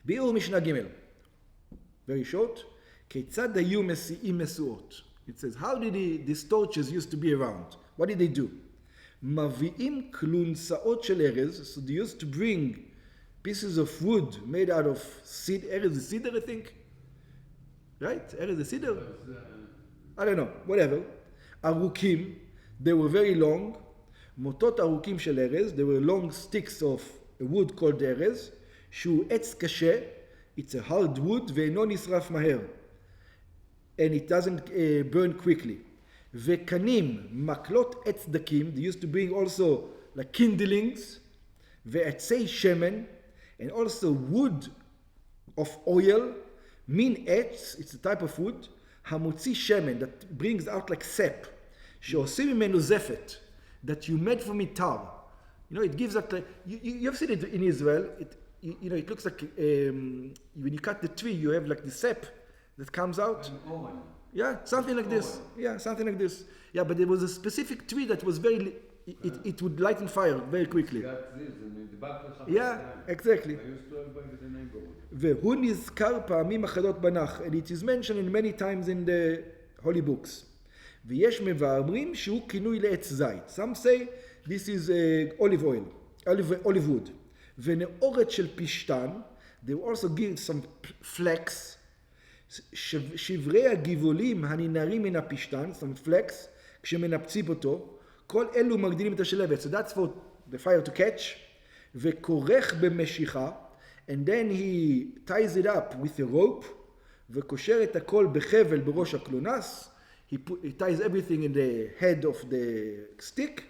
ביאור משנה ג' very short. כיצד היו מסיעים משואות? It says, how did these torches used to be around? What did they do? מביאים כלונסאות של ארז, so they used to bring pieces of wood made out of seed. ארז is cedar, I think? Right? ארז is cedar? I don't know, whatever. ארוכים, they were very long. מוטות ארוכים של ארז, they were long sticks of a wood called ארז, שהוא עץ קשה, it's a hard wood, ואינו נשרף מהר. And it doesn't burn quickly. וקנים, מקלות עץ דקים, they used to bring also like kindlings, ועצי שמן, and also wood of oil, מין עץ, it's a type of wood, המוציא שמן, that brings out like sap, שעושים ממנו זפת, that you made from it tar. You know, it gives like, you've seen it in Israel, it looks like, when you cut the tree, you have like the sap that comes out. Yeah, something like this. Yeah, something like this. Yeah, but there was a specific tree that was very, it would light on fire very quickly. Yeah, exactly. והוא נזכר פעמים אחדות בנח, and it is mentioned many times in the holy books. ויש מבארים שהוא כינוי לעץ זית. Some say this is olive oil, olive wood. ונאורת של פשתן, they will also give some flax. שברי הגבעולים הננערים מן הפשתן, some flax, כשמנפצים אותו, כל אלו מגדילים את השלבת. So that's for the fire to catch. וכורך במשיכה, and then he ties it up with a rope, וקושר את הכל בחבל בראש הקלונס, he ties everything in the head of the stick,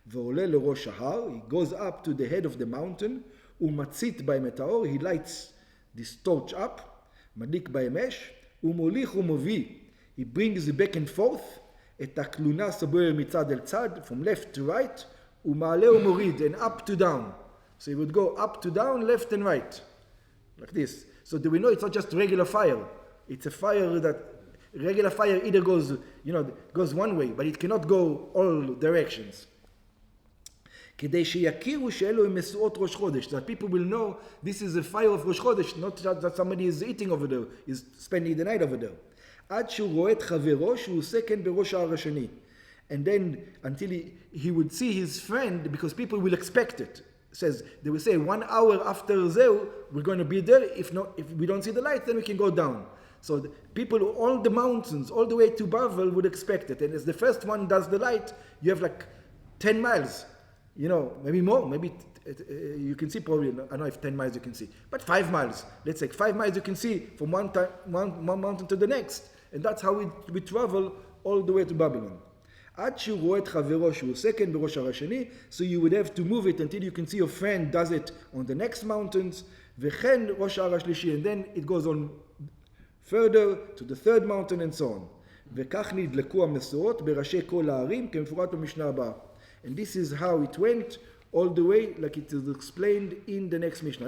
ועולה לראש ההר, he goes up to the head of the mountain, ומצית בהם את האור, he lights this torch up, מדליק בהם אש, ומוליך ומביא, he brings it back and forth, את הקלונס הבוער מצד אל צד, from left to right, ומעלה ומוריד, and up to down. So he would go up to down, left and right, like this. So do we know it's not just regular fire? It's a fire that, regular fire either goes, goes one way, but it cannot go all directions. כדי שיכירו שאלו הם משואות ראש חודש, that people will know this is a fire of ראש חודש, not that somebody is eating over there, is spending the night over there. עד שהוא רואה את חברו שהוא עושה כן בראש ההר השני. And then until he would see his friend, because people will expect it. Says, they will say 1 hour after zeu, we're going to be there. If we don't see the light, then we can go down. So the people, all the mountains, all the way to Bavel would expect it. And as the first one does the light, you have like 10 miles. Maybe more, maybe you can see probably, I don't know if 10 miles you can see, but 5 miles. Let's say 5 miles you can see from one mountain to the next. And that's how we travel all the way to Babylon. עד שהוא רואה את חברו שהוא עושה כן בראש ההר השני, so you would have to move it until you can see your friend does it on the next mountains, וכן ראש ההר השלישי, and then it goes on further to the third mountain and so on. וכך נדלקו המשואות בראשי כל הערים, כמפורט במשנה הבאה. And this is how it went all the way, like it is explained in the next Mishnah.